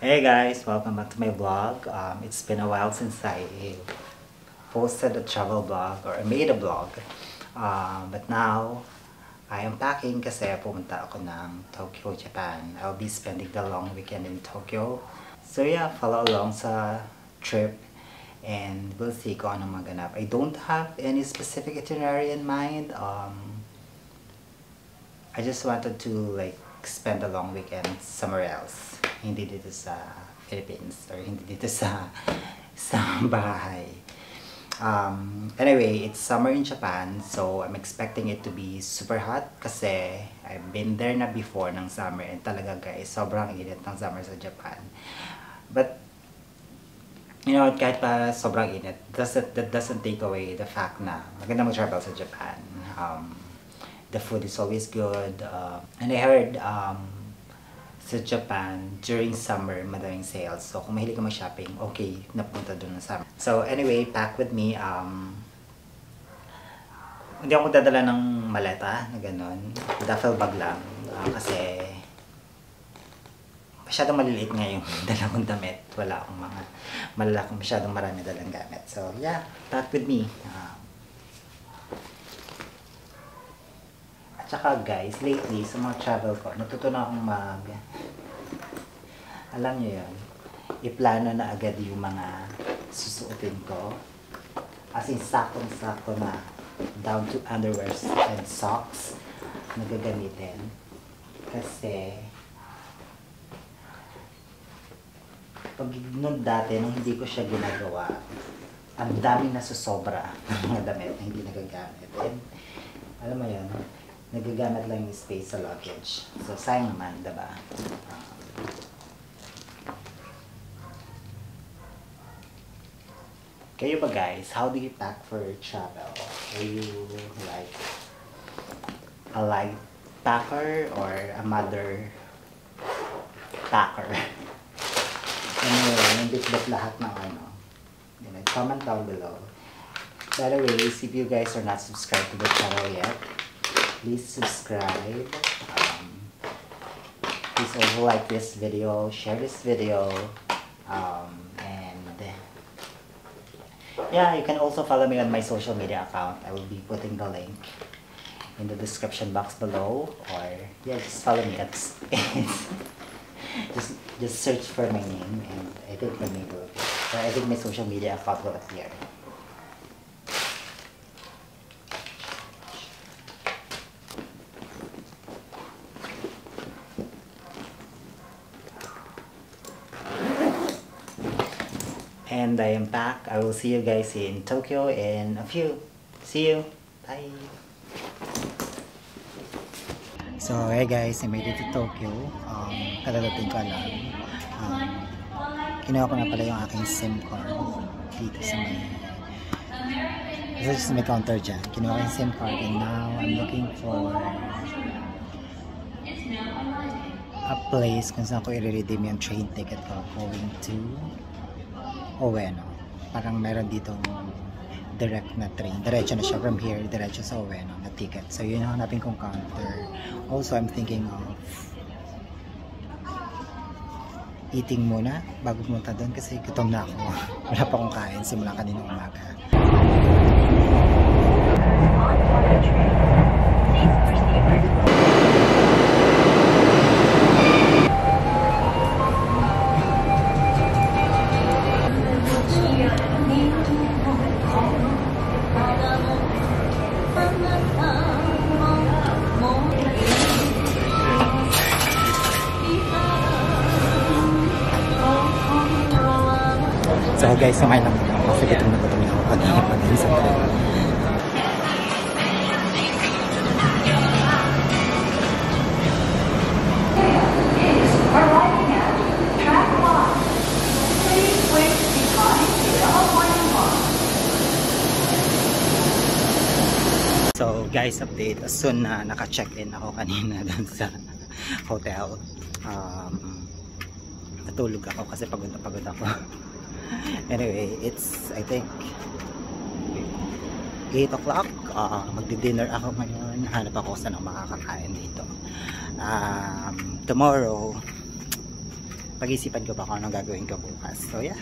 Hey guys, welcome back to my vlog. It's been a while since I posted a travel vlog or I made a vlog. But now, I am packing kasi pumunta ako ng Tokyo, Japan. I'll be spending the long weekend in Tokyo. So yeah, follow along sa trip and we'll see kung anong maganap. I don't have any specific itinerary in mind. I just wanted to like spend a long weekend somewhere else. Hindi dito sa Philippines or hindi dito sa bahay. Anyway, it's summer in Japan, so I'm expecting it to be super hot kasi I've been there na before ng summer and talaga guys, sobrang init ng summer sa Japan. But you know, kahit pa sobrang init, that doesn't take away the fact na maganda mag-travel sa Japan. The food is always good, and I heard sa Japan, during summer, madaming sales. So, kung mahilig ka mag-shopping, okay, napunta doon ng summer. So, anyway, pack with me. Hindi ako dadala ng maleta na gano'n. Duffel bag lang. Kasi, masyadong maliliit nga yung dalawang damit. Wala akong mga malalakong masyadong marami dalang gamit. So, yeah, pack with me. Tsaka guys, lately sa mga travel ko, natutunan akong alam nyo yun, iplano na agad yung mga susuotin ko. As in, sakong-sako na down to underwears and socks na gagamitin. Kasi, pag nung dati, nung hindi ko siya ginagawa, ang daming nasusobra ng mga damit na hindi nagagamit. And, alam mo yun, nagagamit lang yung space sa luggage. So, sayang naman, diba? Kayo ba guys, how do you pack for travel? Are you like a light packer or a mother packer? Anyway, nandit lahat ng ano. Comment down below. By the way, if you guys are not subscribed to the channel yet, please subscribe. Please also like this video, share this video, and yeah, you can also follow me on my social media account. I will be putting the link in the description box below, or yeah, just follow me. Just search for my name, and I think my name will appear. Or I think my social media account will appear. And I am back. I will see you guys in Tokyo in a few. See you. Bye. So, hey guys, I made it to Tokyo. Kadadating ko lang. Kinuha ko na pala yung aking SIM card dito sa may counter dyan. Kinuha ko yung SIM card and now I'm looking for a place kung saan ko i-redeem yung train ticket ko going to Ueno. Parang meron ditong direct na train. Diretso na siya from here, diretso sa Ueno na ticket. So yun ang hanapin kong counter. Also, I'm thinking of eating muna bago pumunta doon kasi gutom na ako. Wala pa akong kain simula kaninang umaga. So guys, sumay lang ako kasi gutom na ako kanina pa din sa So guys, update. As soon na naka-check-in ako kanina dun sa hotel, natulog ako kasi pagod na pagod ako. Anyway, it's I think 8 o'clock. Magdi-dinner ako ngayon. Hanap ako saan ako makakakain dito. Tomorrow pag-isipan ko pa kung anong gagawin ko bukas. So yeah.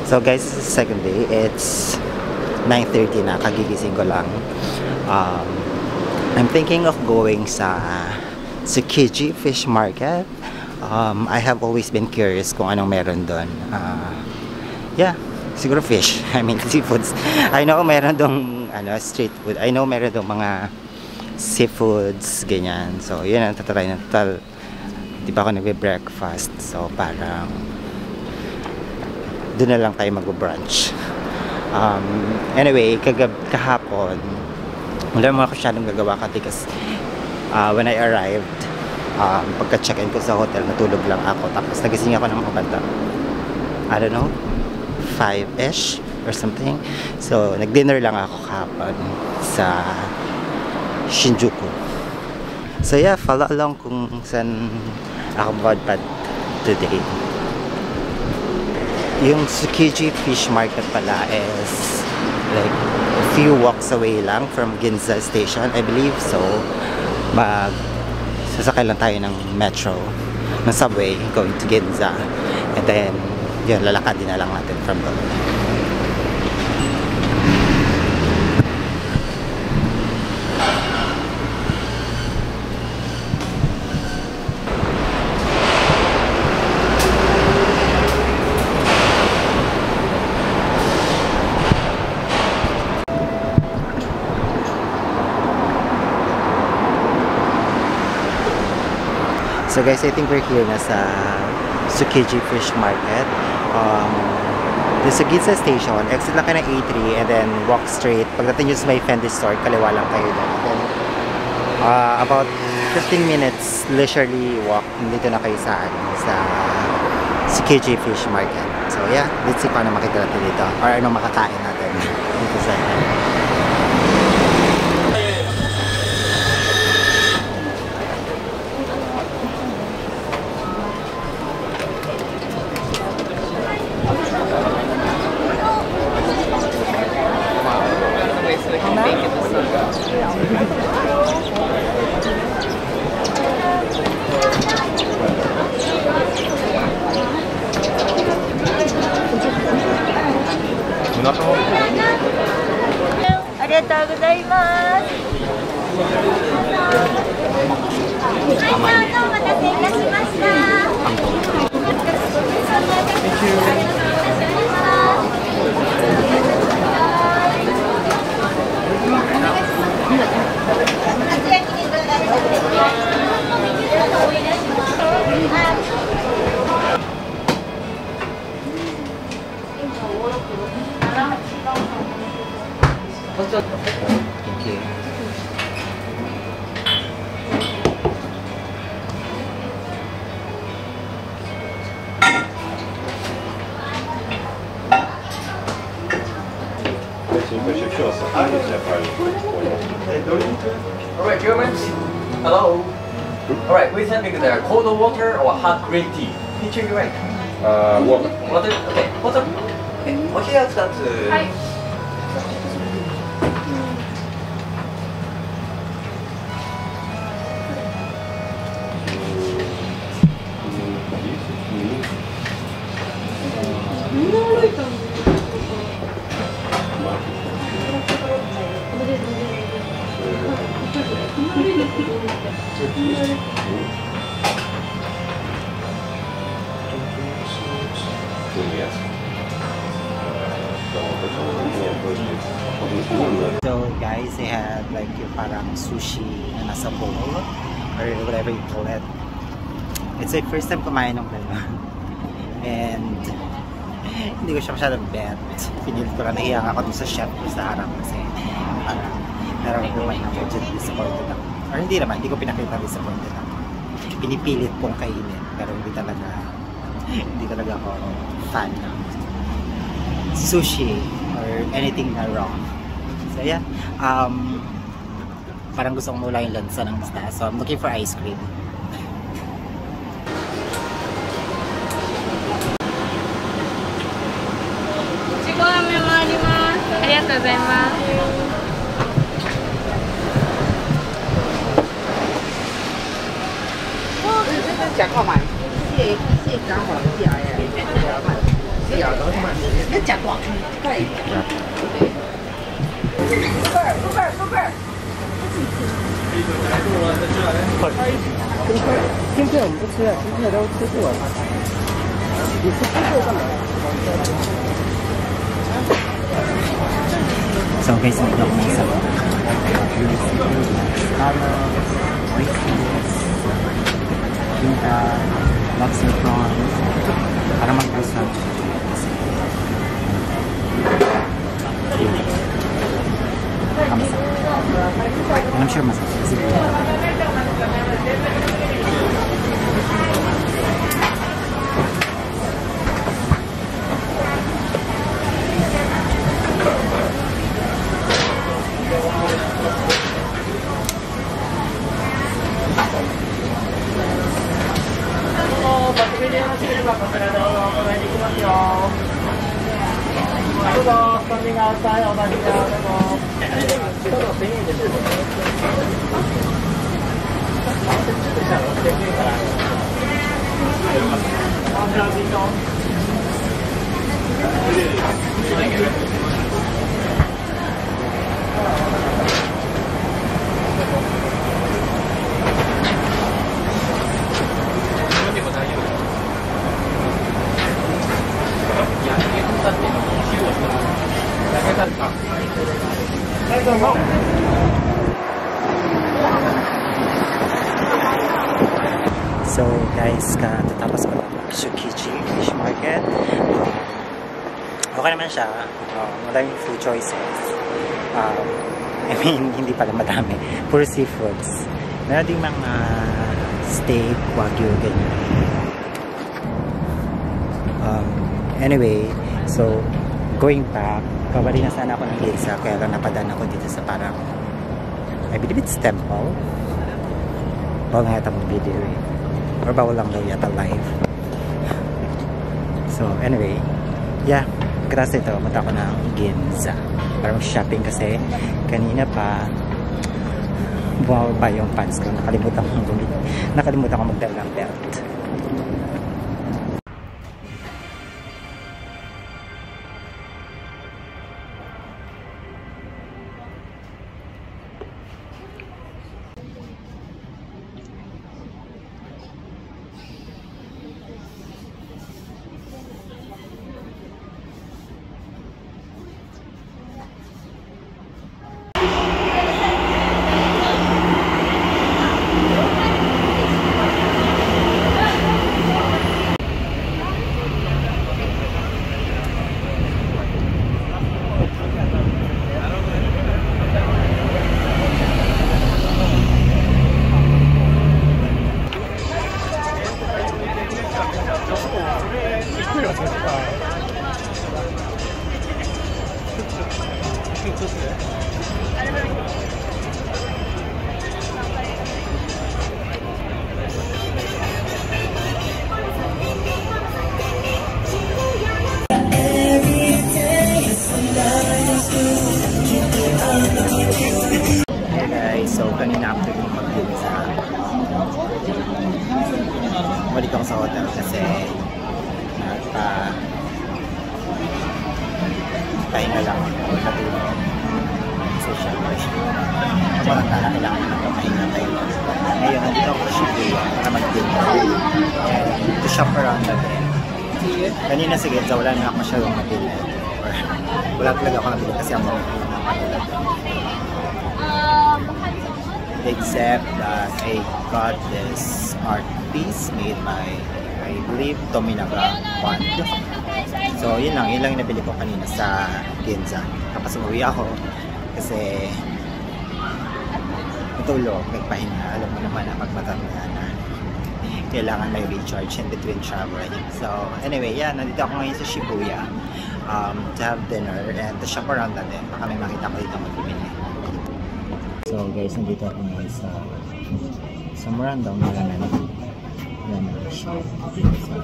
So guys, this is the second day. It's 9:30 na, kagigising ko lang. I'm thinking of going sa Tsukiji Fish Market. I have always been curious kung anong meron doon. Yeah, siguro fish. I mean seafoods. I know meron dong street food. I know meron dong mga seafoods, ganyan. So yun ang tatry na. Di pa ako nagbe-breakfast. So parang doon na lang tayo mag-brunch. Anyway, kahapon wala naman ako masyadong gagawa kasi when I arrived, pagka-check-in ko sa hotel, natulog lang ako. Tapos nagising ako ng mga banda, I don't know, 5-ish or something. So nag-dinner lang ako kahapon sa Shinjuku. So yeah, follow along kung saan ako magpad today. Yung Tsukiji Fish Market pala is like a few walks away lang from Ginza Station, I believe. So sasakay lang tayo ng metro, ng subway going to Ginza, and then yun, lalakad din na lang natin from doon. So guys, I think we're here na sa Tsukiji Fish Market. The Ginza Station, exit lang kayo ng A3 and then walk straight. Pagdating nyo sa may Fendi store, kaliwa lang kayo doon. Then, about 15 minutes leisurely walk, dito na kayo sa Tsukiji Fish Market. So yeah, let's see paano makita natin dito or ano makakain natin dito sa Thank you. Alright, Germans. Hello. Alright, please send me the cold water or hot green tea. Which you like? Water. Water? Okay, water. Okay, お冷や2つ。はい。So guys, they had like yung parang sushi na nasa bowl or whatever you call it. It's like first time kumain ng gano'n. And hindi ko siya masyadong bet. Pinili ko lang, nahiya ako dun sa chef ko sa harap kasi parang nararamdaman na medyo disappointed ako. Or hindi naman, hindi ko pinakita disappointed ako. Pinipilit kong kainin pero hindi talaga ako fan ng sushi or anything na raw. So yeah, parang gusto kong mula yung lansa ng isda. So I'm looking for ice cream. So guys, hindi ako may sabaw. Pinta, lots of prawns. Para mag-usap. I'm sure masarap. So guys, katatapos ko lang Tsukiji Fish Market. Okay naman siya. Maraming food choices. I mean, hindi pala madami. Puro seafoods. Meron ding mga steak, wagyu, ganyan. Anyway, so going back, kabali na sana ako ng Ginza, kaya lang napadaan ako dito sa parang I believe it's temple. Bawal nga yata mong video eh. Or bawal lang daw yata live. So anyway, yeah, kasi ito, punta ako ng Ginza para mag-shopping kasi kanina pa bumababa yung pants ko. Nakalimutan ko magdala ng belt. So, kanina after yung mag-Ginza, balik ako sa hotel kasi pahinga lang ako, natulog. So, syempre, parang kailangan ko ng pahinga tayo. Ngayon, nandito ako sa Shibuya para mag-Ginza. And to shop around na din. Kanina sige, wala na ako masyadong mabili. shower. Wala talaga ako nabili kasi ang mga except that I got this art piece made by, I believe, Tominaga Pond. So yun lang yung nabili ko kanina sa Ginza. Tapos umuwi ako kasi matulog, nagpahinga. Alam mo naman na pag matanda na kailangan may recharge in between traveling. So anyway, yeah, nandito ako ngayon sa Shibuya to have dinner and to shop around natin. Baka may makita ko dito magbibili. So guys, nandito ako ngayon sa Random na shop dito sa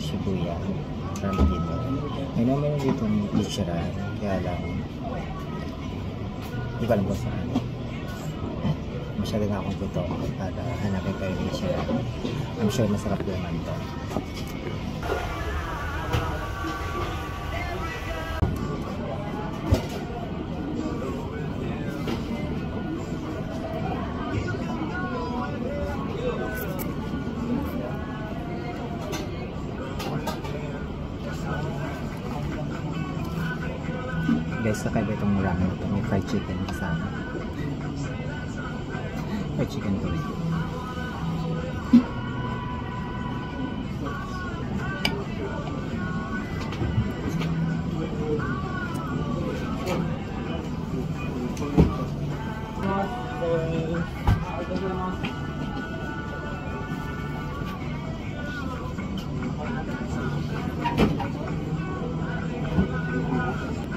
Shibuya. Parang dito. May naman dito ng Ichira, kaya lang di ba alam ko saan. Masyado na akong gusto para hanapin kayo ng Ichira. I'm sure masarap naman ito. Guys, kakaiba itong ramen ito. May fried chicken kasama. Fried chicken to rin.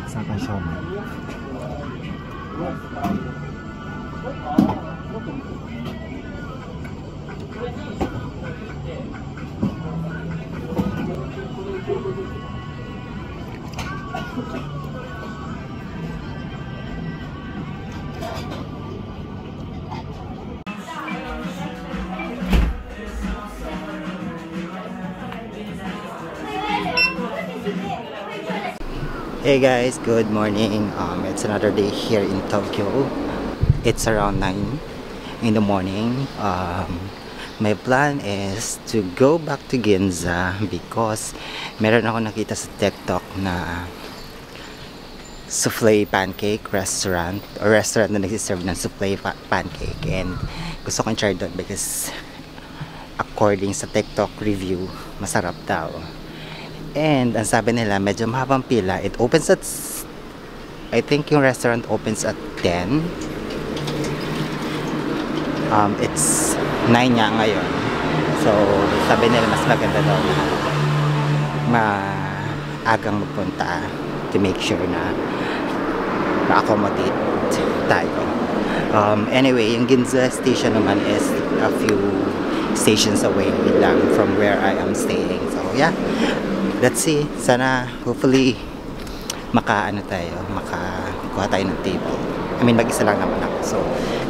Sapa siomai. Hey guys, good morning. It's another day here in Tokyo. It's around 9 in the morning. My plan is to go back to Ginza because meron ako nakita sa TikTok na souffle pancake restaurant or restaurant na nagsiserve ng souffle pancake, and gusto kong try doon because according sa TikTok review, masarap daw. And ang sabi nila, medyo mahabang pila. It opens at, I think yung restaurant opens at 10. It's 9 nga ngayon. So sabi nila mas maganda daw na maagang magpunta to make sure na ma-accommodate tayo. Anyway, yung Ginza station naman is a few stations away lang from where I am staying. So yeah, let's see. Sana hopefully makakuha tayo ng table. I mean, mag-isa lang naman ako. So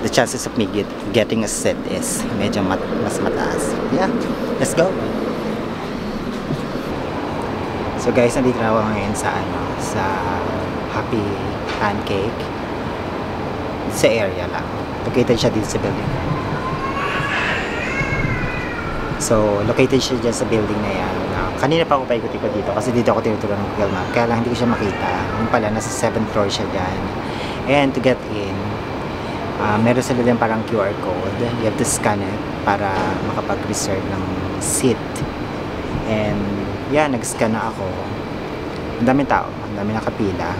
the chances of me getting a seat is medyo mas mataas. Yeah, let's go. So guys, nandito na ako ngayon sa Happy Pancake. Sa area lang. Located siya dito sa building. So, located siya dyan sa building na yan. Kanina pa ako paikot-ikot dito kasi dito ako tinuturuan ng Google Map. Kaya lang hindi ko siya makita. Yung pala, nasa 7th floor siya dyan. And to get in, meron sila din parang QR code. You have to scan it para makapag-reserve ng seat. And, yeah, nag-scan na ako. Ang daming tao. Ang daming nakapila.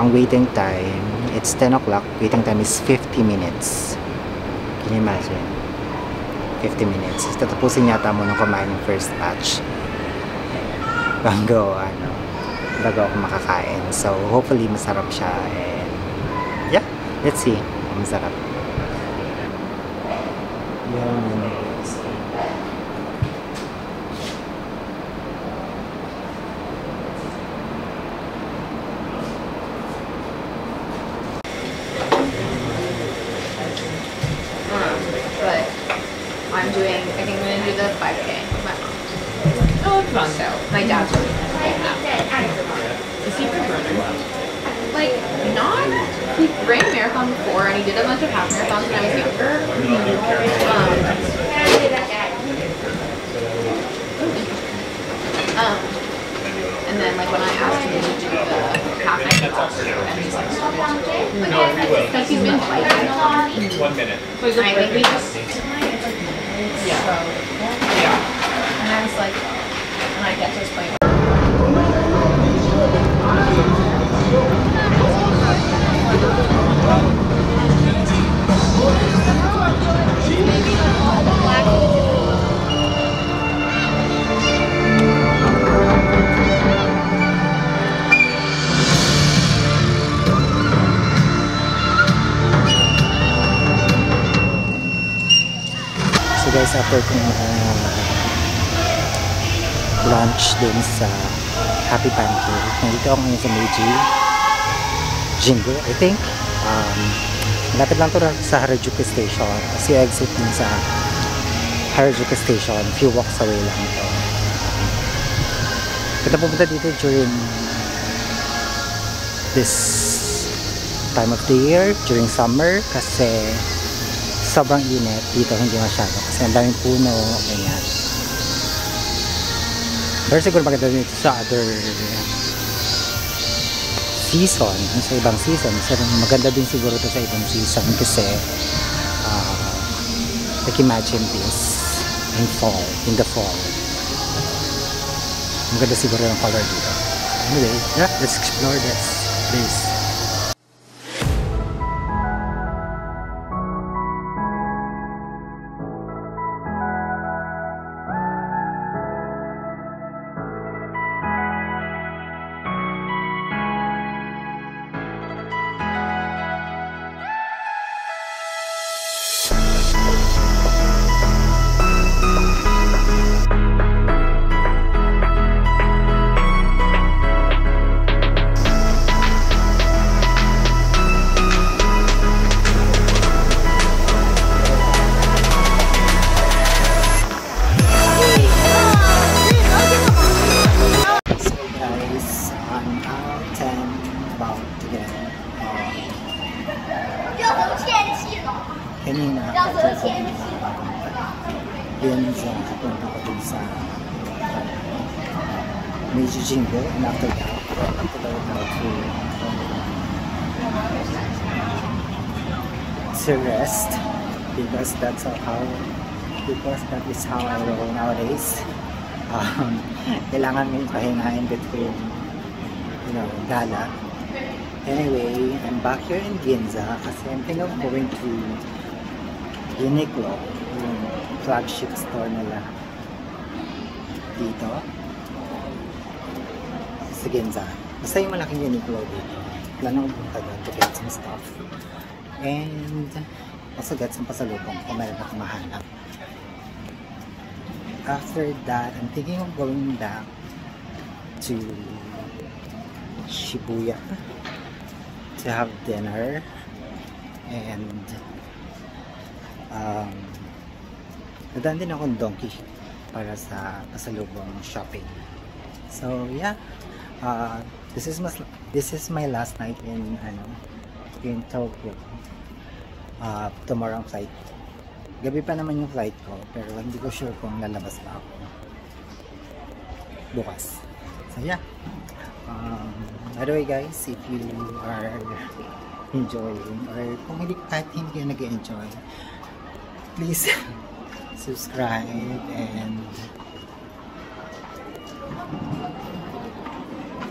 Ang waiting time, it's 10 o'clock. Waiting time is 50 minutes. Can you imagine? 50 minutes. Tatapusin yata mo nung kumain yung first batch bago ako makakain. So hopefully masarap siya, and yeah, let's see. Masarap. Yan. I think I'm gonna do the 5K with my mom. Oh, it's fun though. My dad's really Is he a runner? Like, not. He ran a marathon before, and he did a bunch of half marathons when I was younger. Because he's been fighting on me. 1 minute. So he's like, we just... Yeah. And I was like, and I get to this point. So guys, after kong lunch dun sa Happy Panther, nandito ako ngayon sa Meiji Jingo, I think. Malapit lang to sa Harajuku Station. Kasi exit dun sa Harajuku Station, few walks away lang ito. Kita pupunta dito during this time of the year, during summer, kasi sobrang init dito, hindi masyado kasi ang daming puno, ganyan. Pero siguro maganda dito sa other season, sa ibang season. Maganda din siguro to sa ibang season kasi like imagine this in the fall. Maganda siguro yung color dito. Anyway, yeah, let's explore this place. Kanina ako din sa punta ko din sa Meiji Jingo, and after that ako daw to rest because that is how I roll nowadays. Kailangan mo yung pahinga in between, gala. Anyway, I'm back here in Ginza kasi I'm thinking of going to Uniqlo, yung flagship store nila dito sa Ginza. Basta yung malaking Uniqlo dito. Plano ko punta doon to get some stuff and also get some pasalubong kung meron akong mahanap. After that, I'm thinking of going back to Shibuya to have dinner and nadaan din akong donkey para sa pasalubong shopping. So yeah, this is my last night in Tokyo. Tomorrow ang flight. Gabi pa naman yung flight ko, pero hindi ko sure kung lalabas pa ako bukas. So yeah, by the way guys, if you are enjoying or kung kahit hindi ka nag-enjoy, please subscribe and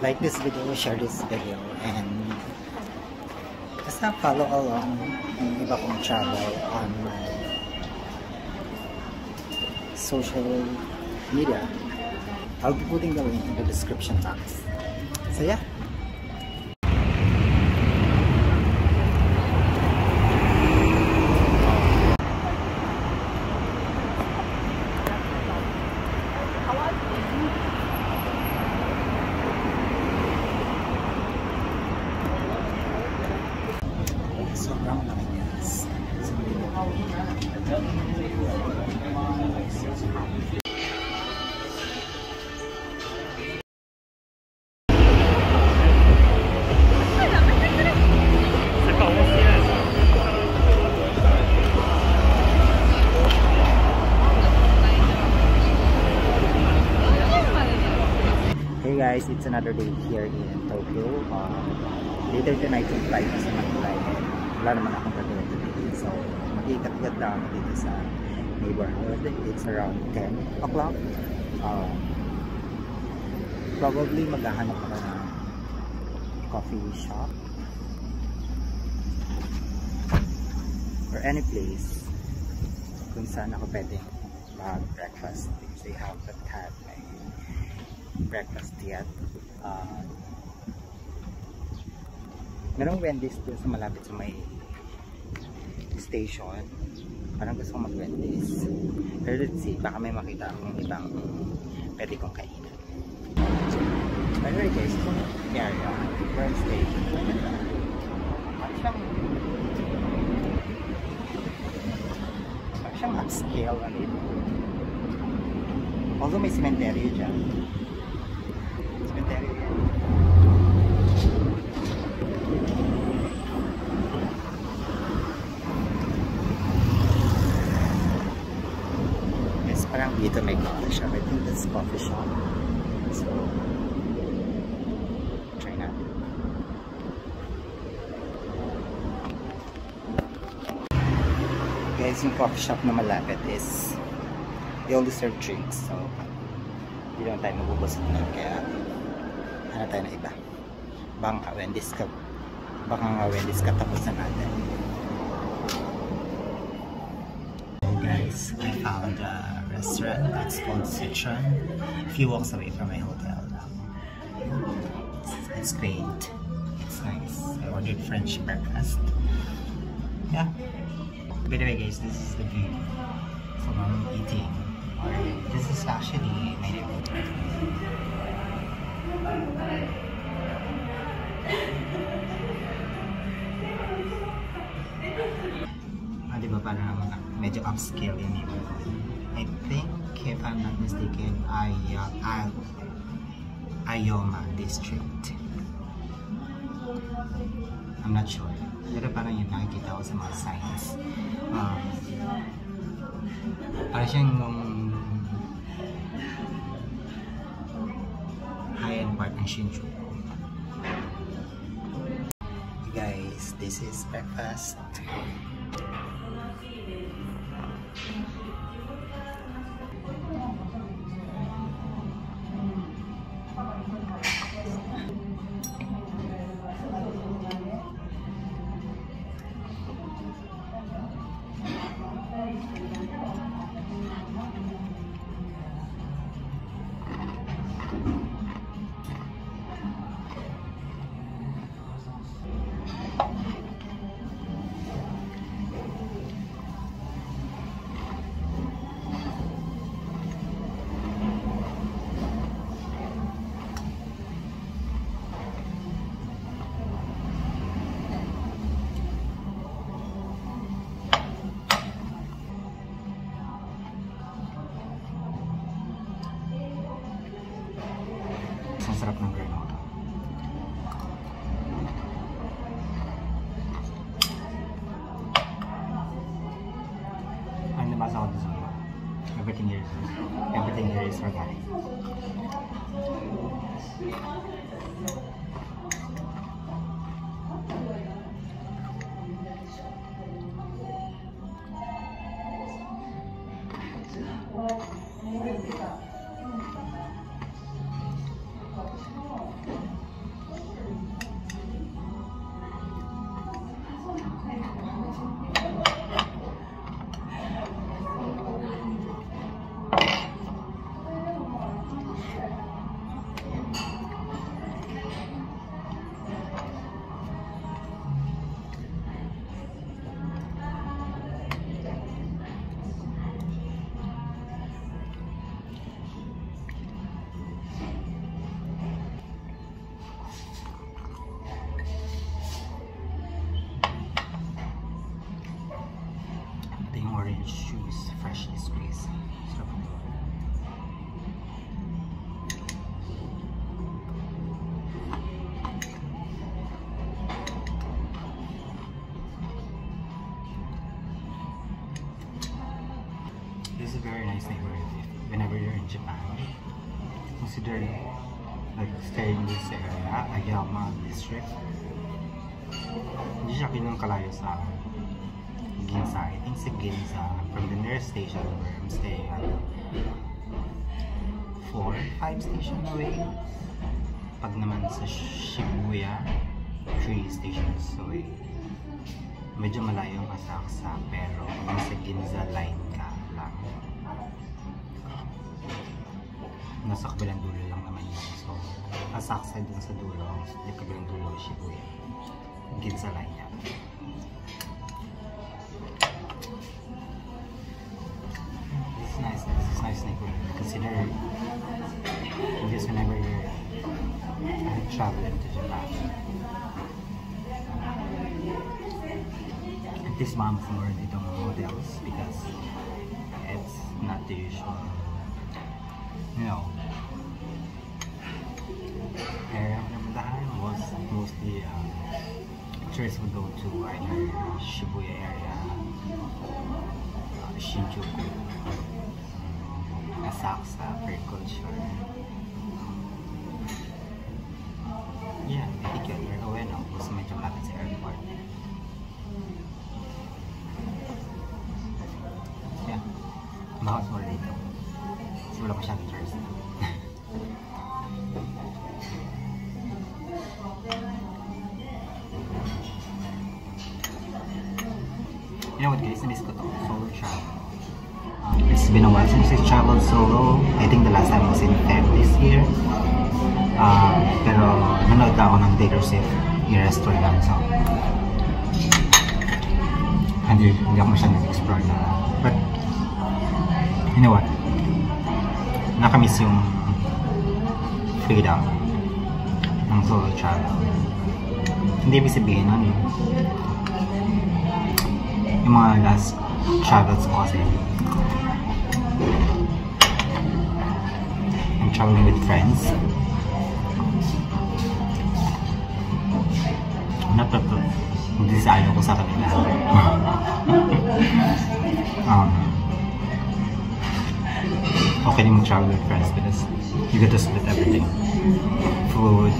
like this video, share this video, and basta follow along yung iba kong travel on my social media. I'll be putting the link in the description box. So yeah. Sobrang laki guys. Hey guys, it's another day here in Tokyo. later tonight yung flight ko sa Manila. Wala naman akong gagawin today. So, mag-ikat-ikat lang dito sa neighborhood. It's around 10 o'clock. Probably maghahanap ako ng coffee shop or any place kung saan ako pwedeng mag-breakfast because I haven't had my breakfast yet. Merong Wendy's doon sa malapit sa may station. Parang gusto kong mag-Wendy's. Pero let's see, baka may makita akong ibang pwede kong kainan. Anyway guys, kung area, where I'm staying, siyang upscale na dito. Although may cemetery dyan. Cemetery yan. Yes, parang dito may coffee shop. I think that's coffee shop. So, try na. Guys, yung coffee shop na malapit is they only serve drinks, so hindi naman tayo mabubusog na, kaya hanap tayo na iba. Baka nga Wendy's katapusan natin. Guys, I found a restaurant that's called Citron, a few walks away from my hotel. It's great, it's nice. I ordered French breakfast. Yeah. By the way guys, this is the view from I'm eating. Or this is actually my neighborhood. Diba parang medyo upscale yung neighborhood. I think, if I'm not mistaken, Ayoma district. I'm not sure. Pero parang yun nakikita ko sa mga signs. Parang siyang high-end part ng Shinjuku. Guys, this is breakfast. Ang sarap ng granola. Ang nabasa ko dito, everything here is organic. Orange juice, freshly squeezed. This is a very nice neighborhood. Whenever you're in Japan, consider like staying in this area, Ayama district. Hindi siya kinang kalayo sa Ginza. I think sa Ginza, from the nearest station where I'm staying at 4-5 station away. Pag naman sa Shibuya, 3 stations away. Medyo malayo ang Asakusa, pero pag nasa Ginza line ka lang, nasa kabilang dulo lang naman yun. So, Asakusa dun sa dulo, sa kabilang dulo Shibuya. Ginza line yan. This is nice. This is nice neighborhood. Consider this whenever you're traveling to Japan. At least ma'am for itong hotels because it's not the usual, you know, area of Namandahan was mostly tourists would go to either Shibuya area, Shinjuku, Asakusa for culture. Yeah, I think you're aware now kasi medyo malapit sa airport. Yeah, mahal mo dito. Kasi wala pa siyang tourist. You know what guys, na-miss ko to, solo travel. It's been a while since I traveled solo. I think the last time was in Feb this year. Pero nanood na ako ng Taylor Swift i-restore lang, so hindi ako masyadong nag-explore na. But you know what, nakamiss yung freedom ng solo travel. Hindi ibig sabihin nun yung mga last travels ko kasi I'm traveling with friends. Hindi sa ayaw ko sa kanila. Okay din mag-travel with friends because you get to split everything. Food,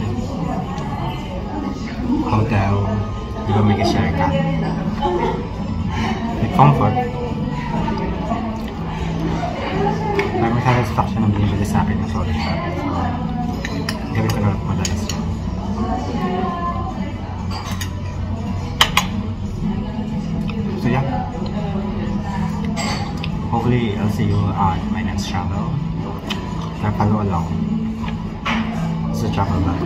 hotel, di ba may share ka? With comfort. May satisfaction na binibili sa akin ng solo travel. So, gawin ko na madalas yun. So yeah, hopefully I'll see you on my next travel. Follow along sa travel vlog.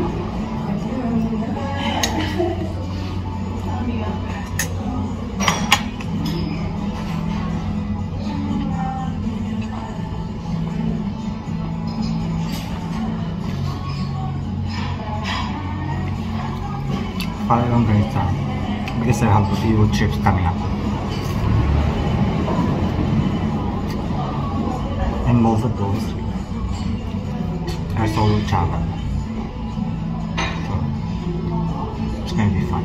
Follow along guys, because I have a few trips coming up. And most of those are solo travel. So it's gonna be fun.